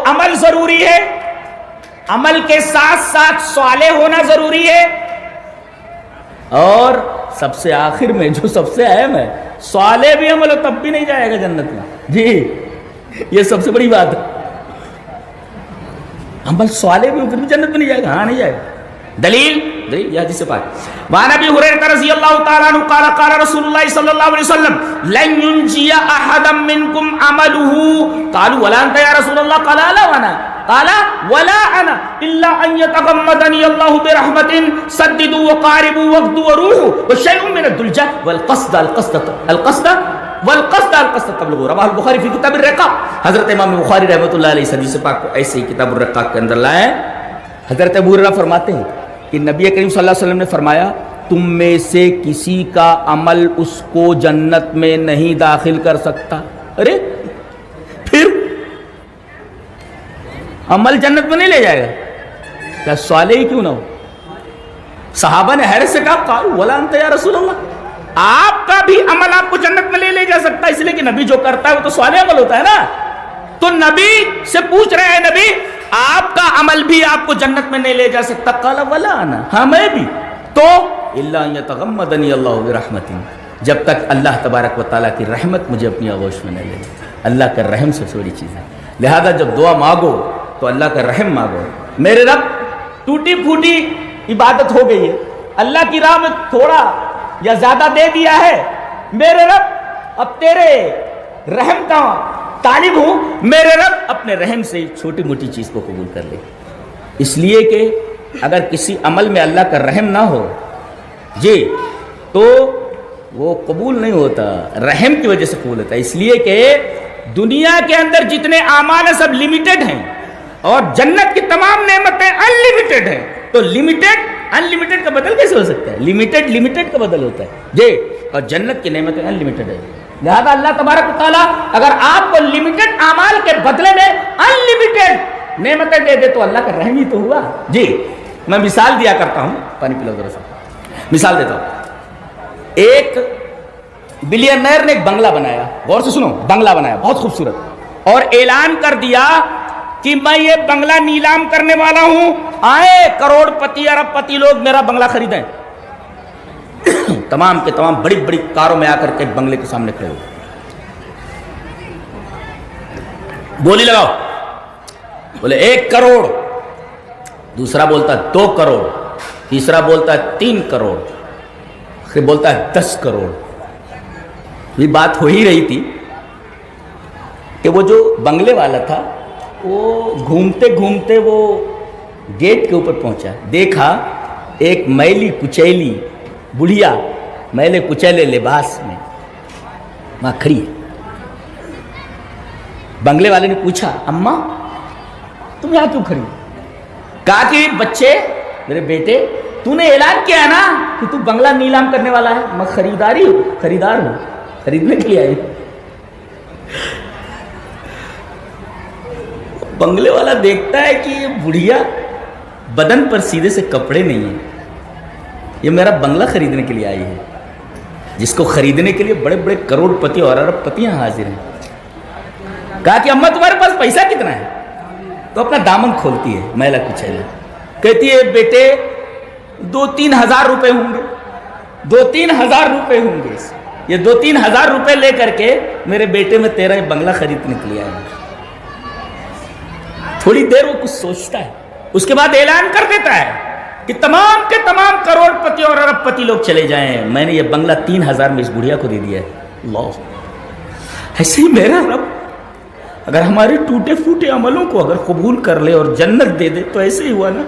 عمل ضروری ہے، عمل کے ساتھ ساتھ صالح ہونا ضروری ہے، اور سب سے آخر میں جو سب سے اہم ہے، صالح بھی عمل ہو تب بھی نہیں جائے گا جنت میں. جی یہ سب سے بڑی بات ہے. عمل صالح بھی ہو پھر بھی جنت میں نہیں جائے گا. ہاں نہیں جائے گا. دلیل یہ حدیث سے پاک وعن ابی ہریرہ رضی اللہ تعالی عنہ قال قال رسول اللہ صلی اللہ علیہ وسلم لن ينجي احدا منكم عمله قالوا ولا انت يا رسول الله قال لا وانا قال ولا انا الا ان يتغمدني الله برحمة سددوا وقاربوا واغدوا وروحوا وشيء من الدلجة والقصد تبلغوا رواه البخاری فی کتاب الرقاق. حضرت امام بخاری رحمۃ اللہ علیہ حدیث پاک کو ایسے ہی کتاب الرقاق کے اندر لائے. حضرت ابو ہریرہ فرماتے ہیں کہ نبی کریم صلی اللہ علیہ وسلم نے فرمایا تم میں سے کسی کا عمل اس کو جنت میں نہیں داخل کر سکتا. ارے پھر عمل جنت میں نہیں لے جائے گا؟ کیا صالح ہی کیوں نہ ہو؟ صحابہ نے حیرت سے کہا قالوا ولا انت یا رسول اللہ، آپ کا بھی عمل آپ کو جنت میں لے جا سکتا ہے، اس لیے کہ نبی جو کرتا ہے وہ تو صالح عمل ہوتا ہے نا. تو نبی سے پوچھ رہے ہیں نبی آپ کا عمل بھی آپ کو جنت میں نہیں لے جا سکتا. قال ولا انا، ہاں میں بھی. تو الا ان يتغمدني الله برحمة، جب تک اللہ تبارک و تعالیٰ کی رحمت مجھے اپنی آغوش میں نہ لے. اللہ کا رحم سب سے بڑی چیز ہے. لہذا جب دعا مانگو تو اللہ کا رحم مانگو. میرے رب ٹوٹی پھوٹی عبادت ہو گئی ہے، اللہ کی راہ میں تھوڑا یا زیادہ دے دیا ہے، میرے رب اب تیرے رحم کا طالب ہوں، میرے رب اپنے رحم سے چھوٹی موٹی چیز کو قبول کر لے. اس لیے کہ اگر کسی عمل میں اللہ کا رحم نہ ہو جی تو وہ قبول نہیں ہوتا، رحم کی وجہ سے قبول ہوتا ہے. اس لیے کہ دنیا کے اندر جتنے اعمال ہیں سب لمیٹڈ ہیں اور جنت کی تمام نعمتیں انلمیٹڈ ہیں. تو لمیٹڈ انلمیٹڈ کا بدل کیسے ہو سکتا ہے؟ لمیٹڈ کا بدل ہوتا ہے جی، اور جنت کی نعمتیں انلمیٹڈ ہے. لہذا اللہ تبارک و تعالیٰ اگر آپ کو لمیٹڈ اعمال کے بدلے میں انلمیٹڈ نعمتیں دے دے تو اللہ کا رحم ہی تو ہوا. جی میں مثال دیا کرتا ہوں، پانی پلاؤ ذرا سا. مثال دیتا ہوں. ایک بلینئر نے ایک بنگلہ بنایا، غور سے سنو، بنگلہ بنایا بہت خوبصورت، اور اعلان کر دیا کہ میں یہ بنگلہ نیلام کرنے والا ہوں، آئے کروڑ پتی ارب پتی لوگ میرا بنگلہ خریدیں. تمام کے تمام بڑی بڑی کاروں میں آ کر کے بنگلے کے سامنے کھڑے ہو، بولی لگاؤ. بولے 1 کروڑ، دوسرا بولتا 2 کروڑ، تیسرا بولتا 3 کروڑ، پھر بولتا 10 کروڑ. یہ بات ہو ہی رہی تھی کہ وہ جو بنگلے والا تھا وہ گھومتے گھومتے وہ گیٹ کے اوپر پہنچا، دیکھا ایک میلی کچیلی بڑھیا میلے کچیلے لباس میں وہاں کھڑی ہے. بنگلے والے نے پوچھا اماں تم یہاں کیوں کھڑی؟ کہا کہ بچے میرے بیٹے تو نے اعلان کیا ہے نا کہ تو بنگلہ نیلام کرنے والا ہے، میں خریدار ہوں، خریدنے کے لیے آئی. بنگلے والا دیکھتا ہے کہ یہ بڑھیا بدن پر سیدھے سے کپڑے نہیں ہیں، یہ میرا بنگلہ خریدنے کے لیے آئی ہے، جس کو خریدنے کے لیے بڑے بڑے کروڑ پتی اور ارب پتی یہاں حاضر ہیں. کہا کہ اماں تمہارے پاس پیسہ کتنا ہے؟ تو اپنا دامن کھولتی ہے میلا کچیلا، کہتی ہے بیٹے 2-3 ہزار روپے ہوں گے، 2-3 ہزار روپے ہوں گے. یہ 2-3 ہزار روپے لے کر کے میرے بیٹے میں تیرا بنگلہ خریدنے کے لیے آیا. تھوڑی دیر وہ کچھ سوچتا ہے، اس کے بعد اعلان کر دیتا ہے کہ تمام کے تمام کروڑ پتی اور ارب پتی لوگ چلے جائیں، میں نے یہ بنگلہ 3 ہزار میں اس بڑھیا کو دے دیا ہے. اللہ، ایسے ہی میرا رب اگر ہمارے ٹوٹے پھوٹے عملوں کو اگر قبول کر لے اور جنت دے دے تو ایسے ہی ہوا نا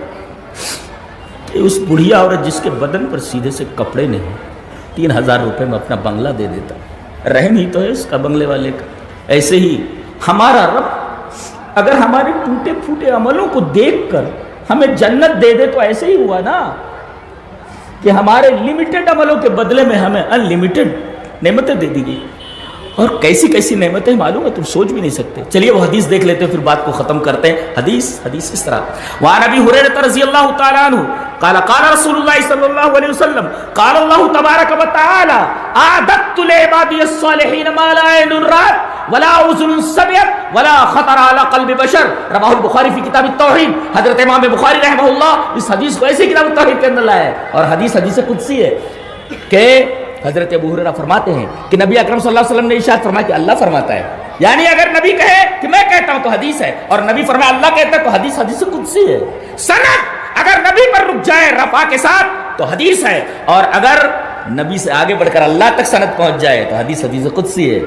کہ اس بڑھیا عورت جس کے بدن پر سیدھے سے کپڑے نہیں، 3 ہزار روپے میں اپنا بنگلہ دے دیتا. رحم ہی تو ہے اس کا بنگلے والے کا. ایسے ہی ہمارا رب اگر ہمارے ٹوٹے پھوٹے عملوں کو دیکھ کر ہمیں جنت دے دے تو ایسے ہی ہوا نا کہ ہمارے لمیٹڈ عملوں کے بدلے میں ہمیں انلمیٹڈ نعمتیں دے دی گئی. اور کیسی کیسی نعمتیں معلوم ہے تم سوچ بھی نہیں سکتے. چلیے وہ حدیث دیکھ لیتے ہیں پھر بات کو ختم کرتے ہیں. حدیث اس طرح وعن ابی ہریرہ رضی اللہ تعالی عنہ قال قال رسول اللہ صلی اللہ علیہ وسلم قال اللہ تبارک و تعالی اعددت لعبادی الصالحین ما لا عین رأت ولا اذن سمعت ولا خطر على قلب بشر، رواہ البخاری فی کتاب التوحید۔ حضرت امام بخاری رحمہ اللہ اس حدیث کو ایسے کتاب التوحید کے اندر لایا ہے، اور حدیث قدسی ہے کہ حضرت ابو ہریرہ فرماتے ہیں کہ نبی اکرم صلی اللہ علیہ وسلم نے ارشاد فرمایا کہ اللہ فرماتا ہے، یعنی اگر نبی کہے کہ میں کہتا ہوں تو حدیث ہے، اور نبی فرمایا اللہ کہتا ہے تو حدیث قدسی ہے۔ سند اگر نبی پر رک جائے رفع کے ساتھ تو حدیث ہے، اور اگر نبی سے آگے بڑھ کر اللہ تک سند پہنچ جائے تو حدیث قدسی ہے۔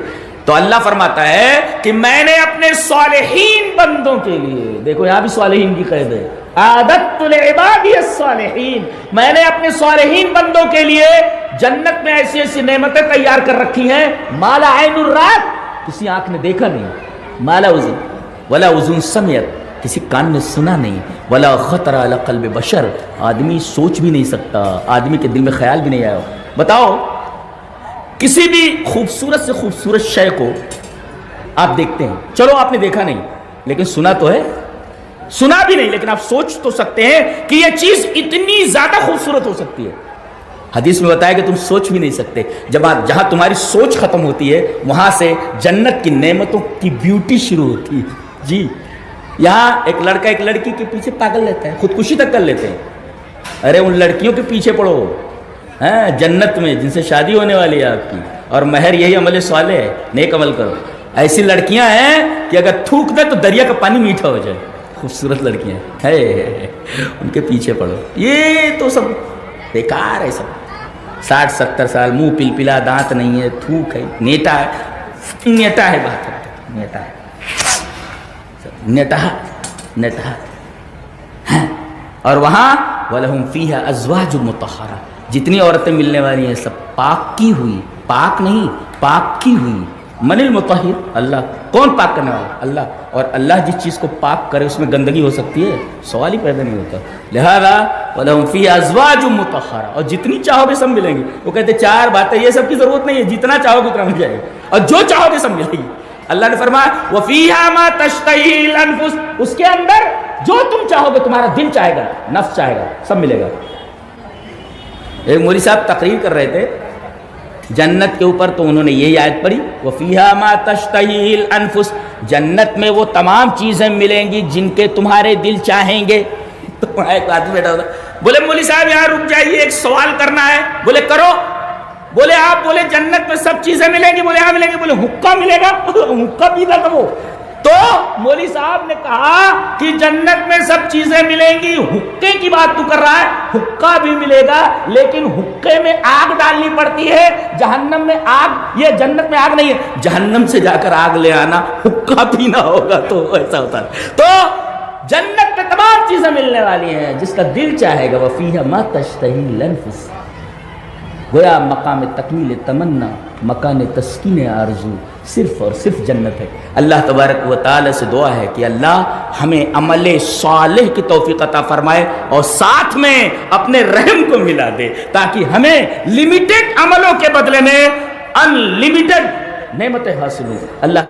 تو اللہ فرماتا ہے کہ میں نے اپنے صالحین بندوں کے لیے، دیکھو یہاں بھی صالحین کی قید ہے، اعددت لعبادی الصالحین، میں نے اپنے صالحین بندوں کے لیے جنت میں ایسی ایسی نعمتیں تیار کر رکھی ہیں، مالا عین الرات، کسی آنکھ نے دیکھا نہیں، مالا اذن ولا اذن سمعت، کسی کان نے سنا نہیں، ولا خطر علی قلب بشر، آدمی سوچ بھی نہیں سکتا، آدمی کے دل میں خیال بھی نہیں آیا۔ بتاؤ کسی بھی خوبصورت سے خوبصورت شے کو آپ دیکھتے ہیں، چلو آپ نے دیکھا نہیں لیکن سنا تو ہے، سنا بھی نہیں لیکن آپ سوچ تو سکتے ہیں کہ یہ چیز اتنی زیادہ خوبصورت ہو سکتی ہے۔ حدیث میں بتایا کہ تم سوچ بھی نہیں سکتے، جہاں تمہاری سوچ ختم ہوتی ہے وہاں سے جنت کی نعمتوں کی بیوٹی شروع ہوتی ہے۔ جی یہاں ایک لڑکا ایک لڑکی کے پیچھے پاگل رہتا ہے، خودکشی تک کر لیتے ہیں، ارے ان لڑکیوں کے پیچھے پڑو جنت میں جن سے شادی ہونے والی ہے آپ کی، اور مہر یہی عمل صالح ہے، نیک عمل کرو۔ ایسی لڑکیاں ہیں کہ اگر تھوک دے تو دریا کا پانی میٹھا ہو جائے، خوبصورت لڑکیاں ہے، ان کے پیچھے پڑو۔ یہ تو سب بیکار ہے، سب 60-70 سال، منہ پلپلا، دانت نہیں ہے، تھوک ہے، نیٹا ہے بات ہے، نیٹا ہے۔ اور وہاں وَلَهُمْ فِيهَا أَزْوَاجٌ مُطَهَّرَةٌ، جتنی عورتیں ملنے والی ہیں سب پاک کی ہوئی، پاک نہیں پاک کی ہوئی۔ من المطہر، اللہ۔ کون پاک کرنے والا؟ اللہ۔ اور اللہ جس چیز کو پاک کرے اس میں گندگی ہو سکتی ہے؟ سوال ہی پیدا نہیں ہوتا۔ لہذا وَلَهُمْ فِيهَا أَزْوَاجٌ مُطَهَّرَةٌ، اور جتنی چاہو گے سب ملیں گی۔ وہ کہتے ہیں 4 باتیں، یہ سب کی ضرورت نہیں ہے، جتنا چاہو گے اتنا مل جائے گا، اور جو چاہو گے سب ملے گی۔ اللہ نے فرمایا وَفِيهَا مَا تَشْتَهِي الْأَنفُسُ، اس کے اندر جو تم چاہو گے، تمہارا دل چاہے گا، نفس چاہے گا، سب ملے گا۔ ایک مولوی صاحب تقریر کر رہے تھے جنت کے اوپر، تو انہوں نے یہی آیت پڑھی وَفِيهَا مَا تَشْتَهِي الْأَنفُسُ، جنت میں وہ تمام چیزیں ملیں گی جن کے تمہارے دل چاہیں گے۔ تو ایک آدمی بیٹھا ہوتا، بولے مولوی صاحب یہاں رک جائیے، ایک سوال کرنا ہے۔ بولے کرو۔ بولے آپ بولے جنت میں سب چیزیں ملیں گی؟ بولے ہاں ملیں گی۔ بولے حقہ ملے گا؟ حقہ پیتا تھا وہ۔ تو مولوی صاحب نے کہا کہ جنت میں سب چیزیں ملیں گی، حقے کی بات تو کر رہا ہے، حقہ بھی ملے گا لیکن حقے میں آگ ڈالنی پڑتی ہے، جہنم میں آگ، یہ جنت میں آگ نہیں ہے، جہنم سے جا کر آگ لے آنا، حقہ پینا ہوگا تو ایسا ہوتا ہے۔ تو جنت میں تمام چیزیں ملنے والی ہیں جس کا دل چاہے گا۔ وَفِيهَا مَا تَشْتَهِي الْأَنفُسُ، گویا مقام تکمیل تمنا، مکان تسکین آرزو صرف اور صرف جنت ہے۔ اللہ تبارک و تعالی سے دعا ہے کہ اللہ ہمیں عمل صالح کی توفیق عطا فرمائے اور ساتھ میں اپنے رحم کو ملا دے، تاکہ ہمیں لمیٹڈ عملوں کے بدلے میں ان لمیٹڈ نعمتیں حاصل ہوں۔ اللہ